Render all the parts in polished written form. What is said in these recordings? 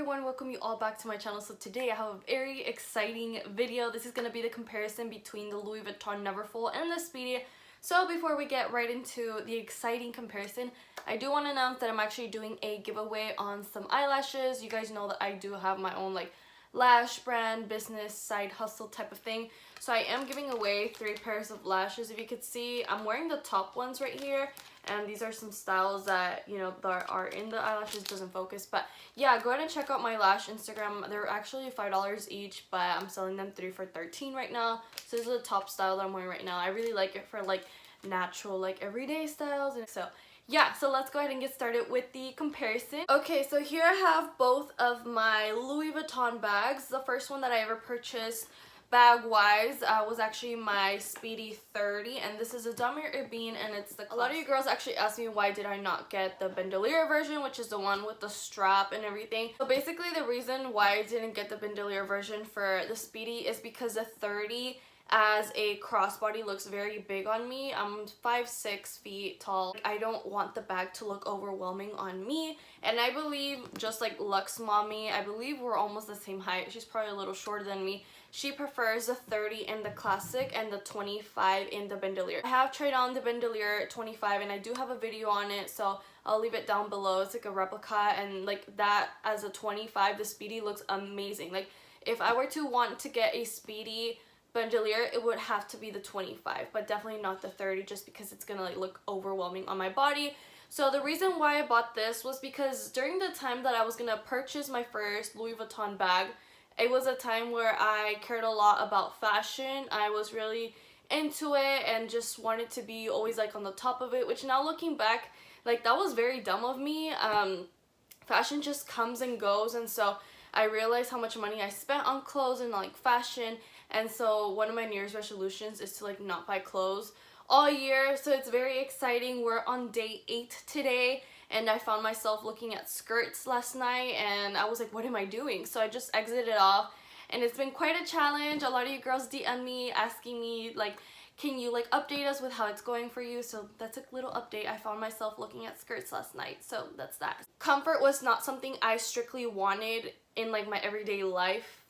everyone, welcome you all back to my channel. So today I have a very exciting video. This is going to be the comparison between the Louis Vuitton Neverfull and the Speedy. So before we get right into the exciting comparison, I do want to announce that I'm actually doing a giveaway on some eyelashes. You guys know that I do have my own lash brand, business, side hustle type of thing. So I am giving away 3 pairs of lashes. If you could see, I'm wearing the top ones right here. And these are some styles that, you know, that are in the eyelashes, doesn't focus. But yeah, go ahead and check out my lash Instagram. They're actually $5 each, but I'm selling them 3 for $13 right now. So this is the top style that I'm wearing right now. I really like it for natural, everyday styles. And so yeah, so let's go ahead and get started with the comparison. Okay, so here I have both of my Louis Vuitton bags. The first one that I ever purchased bag-wise was actually my Speedy 30, and this is a Damir Ebene, and it's the classic. A lot of you girls actually asked me why did I not get the bandolier version, which is the one with the strap and everything. So basically the reason why I didn't get the bandolier version for the Speedy is because the 30 as a crossbody looks very big on me. I'm 5'6" feet tall. I don't want the bag to look overwhelming on me, and I believe just like Lux Mommy, I believe we're almost the same height. She's probably a little shorter than me. She prefers the 30 in the classic and the 25 in the bandolier. I have tried on the bandolier 25 and I do have a video on it, so I'll leave it down below. It's like a replica, and that as a 25, the Speedy looks amazing. If I were to want to get a Speedy bandolier, it would have to be the 25, but definitely not the 30, just because it's gonna look overwhelming on my body. So the reason why I bought this was because during the time that I was gonna purchase my first Louis Vuitton bag, it was a time where I cared a lot about fashion. I was really into it and just wanted to be always on the top of it, which now looking back, that was very dumb of me. Fashion just comes and goes, and so I realized how much money I spent on clothes and fashion. And so one of my New Year's resolutions is to not buy clothes all year. So it's very exciting. We're on day 8 today, and I found myself looking at skirts last night, and I was like, what am I doing? So I just exited off, and it's been quite a challenge. A lot of you girls DM me asking me can you update us with how it's going for you? So that's a little update. I found myself looking at skirts last night, so that's that. Comfort was not something I strictly wanted in my everyday life,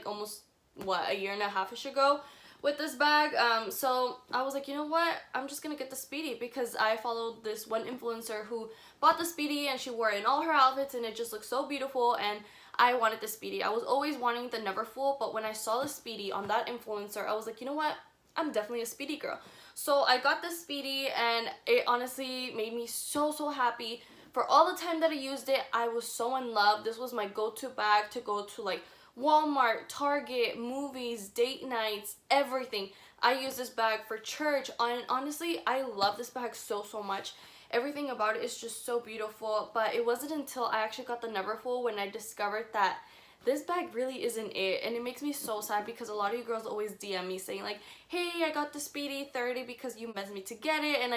almost a year and a half-ish ago with this bag. So I was like, you know what, I'm just gonna get the Speedy because I followed this one influencer who bought the Speedy and she wore it in all her outfits and it just looked so beautiful, and I wanted the Speedy. I was always wanting the Neverfull, but when I saw the Speedy on that influencer, I was like, you know what, I'm definitely a Speedy girl. So I got the Speedy, and it honestly made me so happy. For all the time that I used it, I was so in love. This was my go-to bag to go to Walmart, Target, movies, date nights, everything. I use this bag for church, and honestly, I love this bag so much. Everything about it is just so beautiful, but it wasn't until I actually got the Neverfull when I discovered that this bag really isn't it, and it makes me so sad because a lot of you girls always DM me saying hey, I got the Speedy 30 because you messaged me to get it, and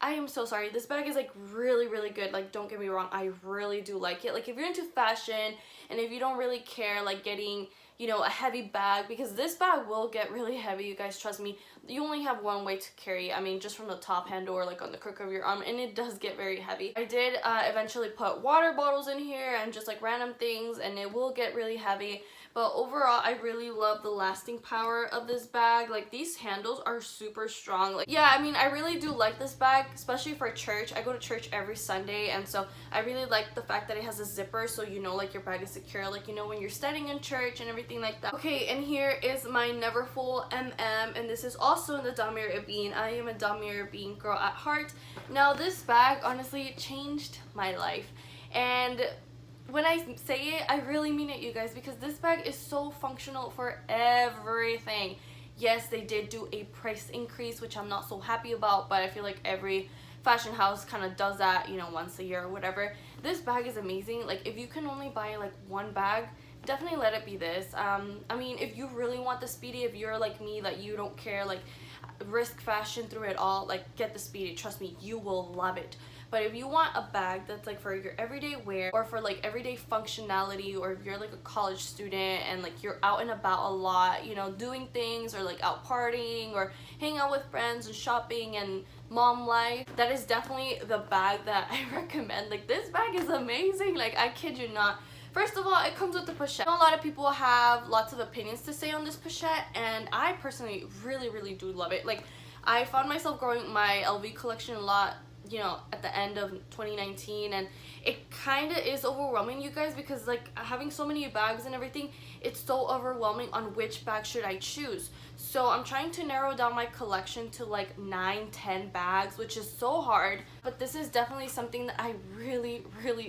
I am so sorry. This bag is really good. Don't get me wrong, I really do like it. If you're into fashion and if you don't really care getting, you know, a heavy bag, because this bag will get really heavy, you guys, trust me. You only have one way to carry it. I mean, just from the top handle or on the crook of your arm, and it does get very heavy. I did eventually put water bottles in here and just random things, and it will get really heavy. But overall, I really love the lasting power of this bag. These handles are super strong. Yeah, I mean, I really do like this bag, especially for church. I go to church every Sunday, and so I really like the fact that it has a zipper, so you know your bag is secure, you know, when you're standing in church and everything like that. Okay, and here is my Neverfull MM, and this is also in the Damir Ebene. I am a Damir Ebene girl at heart. Now, this bag honestly changed my life, and when I say it, I really mean it, you guys, because this bag is so functional for everything. Yes, they did do a price increase, which I'm not so happy about, but I feel like every fashion house kind of does that, you know, once a year or whatever. This bag is amazing. If you can only buy one bag, definitely let it be this. I mean, if you really want the Speedy, if you're like me, that you don't care, risk fashion through it all, get the Speedy. Trust me, you will love it. But if you want a bag that's for your everyday wear, or for everyday functionality, or if you're a college student and you're out and about a lot, you know, doing things, or out partying or hanging out with friends and shopping and mom life, that is definitely the bag that I recommend. This bag is amazing. I kid you not. First of all, it comes with the pochette. I know a lot of people have lots of opinions to say on this pochette, and I personally really do love it. Like, I found myself growing my LV collection a lot, you know, at the end of 2019, and it kind of is overwhelming, you guys, because like having so many bags and everything, it's so overwhelming on which bag should I choose. So I'm trying to narrow down my collection to like 9-10 bags, which is so hard, but this is definitely something that I really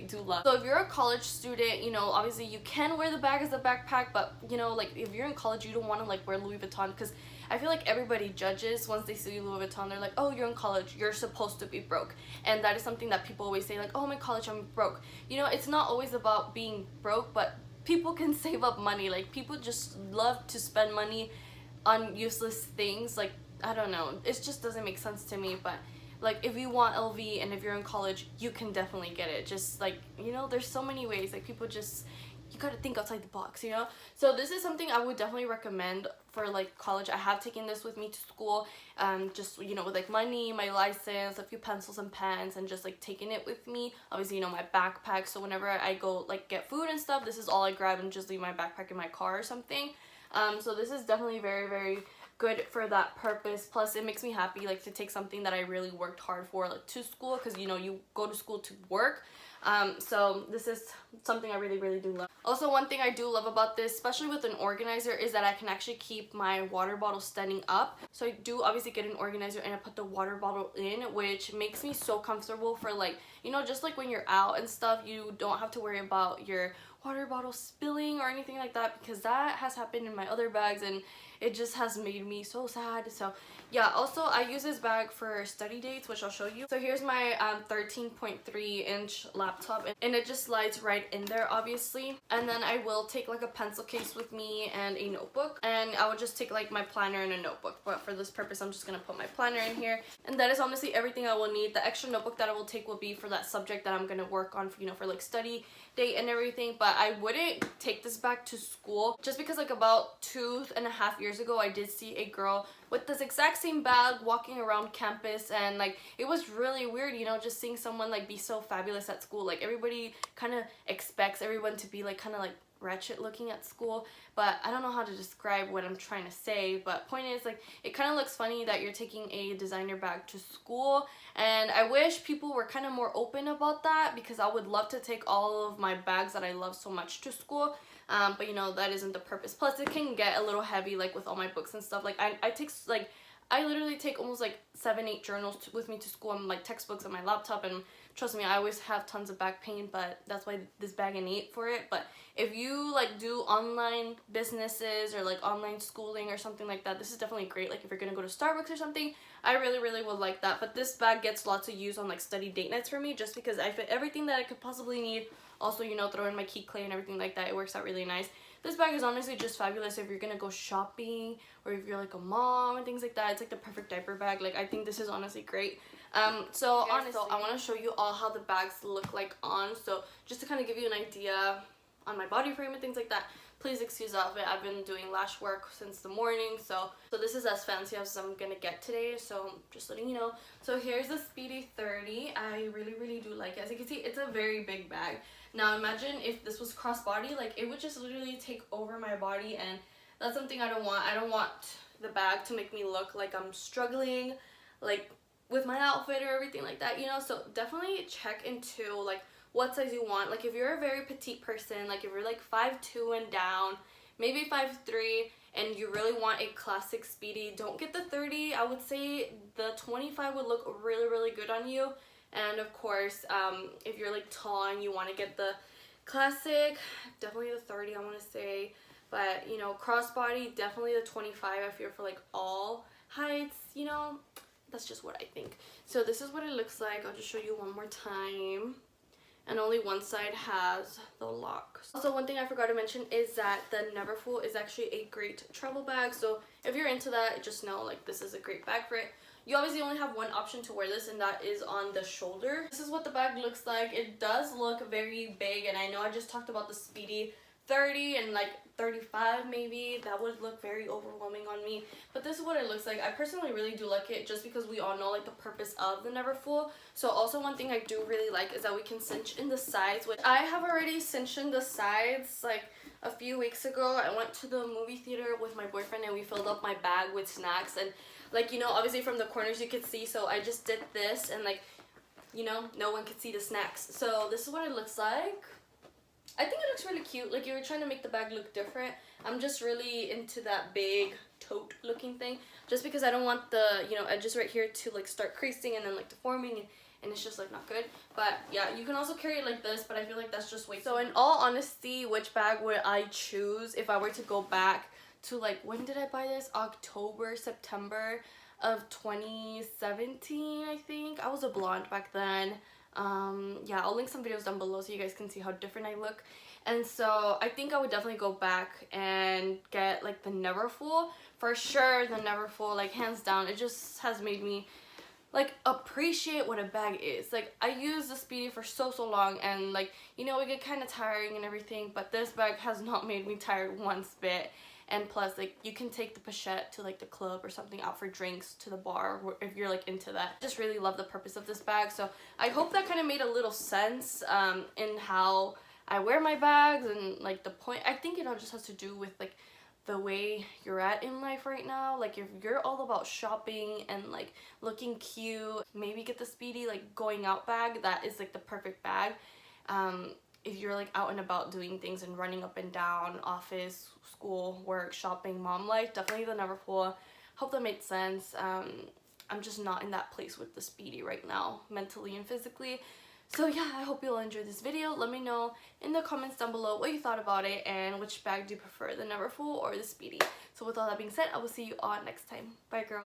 do love. So if you're a college student, you know, obviously you can wear the bag as a backpack, but you know, like if you're in college, you don't want to like wear Louis Vuitton, because I feel like everybody judges once they see Louis Vuitton. They're like, oh, you're in college, you're supposed to be broke. And that is something that people always say, like, oh, I'm in college, I'm broke. You know, it's not always about being broke, but people can save up money. Like, people just love to spend money on useless things. Like, I don't know, it just doesn't make sense to me. But like, if you want LV and if you're in college, you can definitely get it. Just like, you know, there's so many ways. Like, people just, you gotta think outside the box, you know? So this is something I would definitely recommend for like college. I have taken this with me to school, just, you know, with like money, my license, a few pencils and pens, and just like taking it with me. Obviously, you know, my backpack, so whenever I go like get food and stuff, this is all I grab and just leave my backpack in my car or something. So this is definitely very good for that purpose. Plus it makes me happy like to take something that I really worked hard for like to school, because you know, you go to school to work. So this is something I really do love. Also, one thing I do love about this, especially with an organizer, is that I can actually keep my water bottle standing up. So I do obviously get an organizer and I put the water bottle in, which makes me so comfortable for like, you know, just like when you're out and stuff, you don't have to worry about your water bottle spilling or anything like that, because that has happened in my other bags and it just has made me so sad. So yeah, also I use this bag for study dates, which I'll show you. So here's my 13.3 inch laptop, and it just slides right in there obviously. And then I will take like a pencil case with me and a notebook, and I will just take like my planner and a notebook, but for this purpose I'm just gonna put my planner in here. And that is honestly everything I will need. The extra notebook that I will take will be for that subject that I'm gonna work on, for, you know, for like study date and everything. But I wouldn't take this back to school, just because like about 2.5 years ago I did see a girl with this exact same bag walking around campus, and like it was really weird, you know, just seeing someone like be so fabulous at school. Like, everybody kind of expects everyone to be like kind of like ratchet looking at school, but I don't know how to describe what I'm trying to say. But point is, like, it kind of looks funny that you're taking a designer bag to school, and I wish people were kind of more open about that, because I would love to take all of my bags that I love so much to school. But you know, that isn't the purpose. Plus it can get a little heavy, like with all my books and stuff. Like I literally take almost like 7-8 journals with me to school, and like textbooks on my laptop, and trust me, I always have tons of back pain, but that's why this bag ain't it for it. But if you like do online businesses or like online schooling or something like that, this is definitely great. Like if you're gonna go to Starbucks or something, I really would like that. But this bag gets lots of use on like study date nights for me, just because I fit everything that I could possibly need. Also, you know, throw in my key clay and everything like that. It works out really nice. This bag is honestly just fabulous if you're gonna go shopping, or if you're like a mom and things like that. It's like the perfect diaper bag. Like, I think this is honestly great. So honestly, I want to show you all how the bags look like on. So just to kind of give you an idea on my body frame and things like that. Please excuse the outfit. I've been doing lash work since the morning, so this is as fancy as I'm gonna get today, so just letting you know. So here's the Speedy 30. I really do like it. As you can see, it's a very big bag. Now imagine if this was crossbody, like it would just literally take over my body, and that's something I don't want. I don't want the bag to make me look like I'm struggling like with my outfit or everything like that, you know. So definitely check into like what size you want. Like if you're a very petite person, like if you're like 5'2" and down, maybe 5'3", and you really want a classic Speedy, don't get the 30. I would say the 25 would look really good on you. And of course, if you're like tall and you want to get the classic, definitely the 30, I want to say. But you know, crossbody, definitely the 25 if you're for like all heights, you know. That's just what I think. So this is what it looks like. I'll just show you one more time. And only one side has the lock. Also, one thing I forgot to mention is that the Neverfull is actually a great travel bag. So if you're into that, just know like this is a great bag for it. You obviously only have one option to wear this, and that is on the shoulder. This is what the bag looks like. It does look very big, and I know I just talked about the Speedy 30 and like 35 maybe, that would look very overwhelming on me. But this is what it looks like. I personally really do like it just because we all know like the purpose of the Neverfull. So also one thing I do really like is that we can cinch in the sides, which I have already cinched in the sides like a few weeks ago. I went to the movie theater with my boyfriend and we filled up my bag with snacks, and like, you know, obviously from the corners you could see, so I just did this and like, you know, no one could see the snacks. So this is what it looks like. I think it looks really cute. Like, you were trying to make the bag look different. I'm just really into that big tote looking thing, just because I don't want the, you know, edges right here to like start creasing and then like deforming, and it's just like not good. But yeah, you can also carry it like this, but I feel like that's just way too. So in all honesty, which bag would I choose if I were to go back to like, when did I buy this? October, September of 2017, I think. I was a blonde back then. Yeah, I'll link some videos down below so you guys can see how different I look. And so I think I would definitely go back and get like the Neverfull. For sure, the Neverfull, like hands down. It just has made me like appreciate what a bag is. Like, I used the Speedy for so long, and like, you know, it get kind of tiring and everything, but this bag has not made me tired one bit. And plus, like, you can take the pochette to like the club or something, out for drinks, to the bar, if you're like into that. Just really love the purpose of this bag. So I hope that kind of made a little sense in how I wear my bags, and like the point. I think it all just has to do with like the way you're at in life right now. Like, if you're all about shopping and like looking cute, maybe get the Speedy like going out bag. That is like the perfect bag. If you're like out and about doing things and running up and down, office, school, work, shopping, mom life, definitely the Neverfull. Hope that made sense. I'm just not in that place with the Speedy right now, mentally and physically. So yeah, I hope you'll enjoy this video. Let me know in the comments down below what you thought about it, and which bag do you prefer, the Neverfull or the Speedy. So with all that being said, I will see you all next time. Bye, girl.